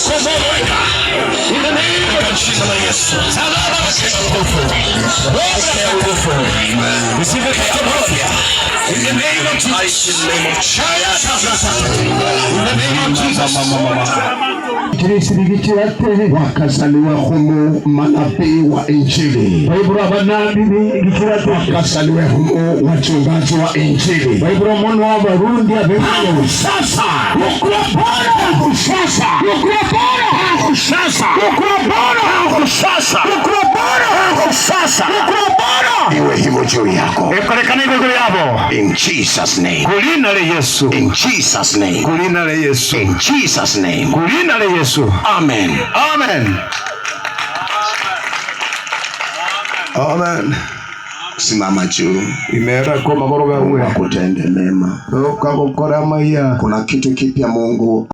Komoleka. In the name of Jesus. Receive it in the name of Jesus. In the name of Jesus. Wakazaliwa humo manabii wa Injili. Wakazaliwa humo wachungaji wa Injili. Sasa iwe hivyo juu yako. In Jesus name. In Jesus name. In Jesus name. Amen. Amen. Amen. Simama juu. Imera kwa magoro gawe. Akutende mema. Kuna kitu kipya Mungu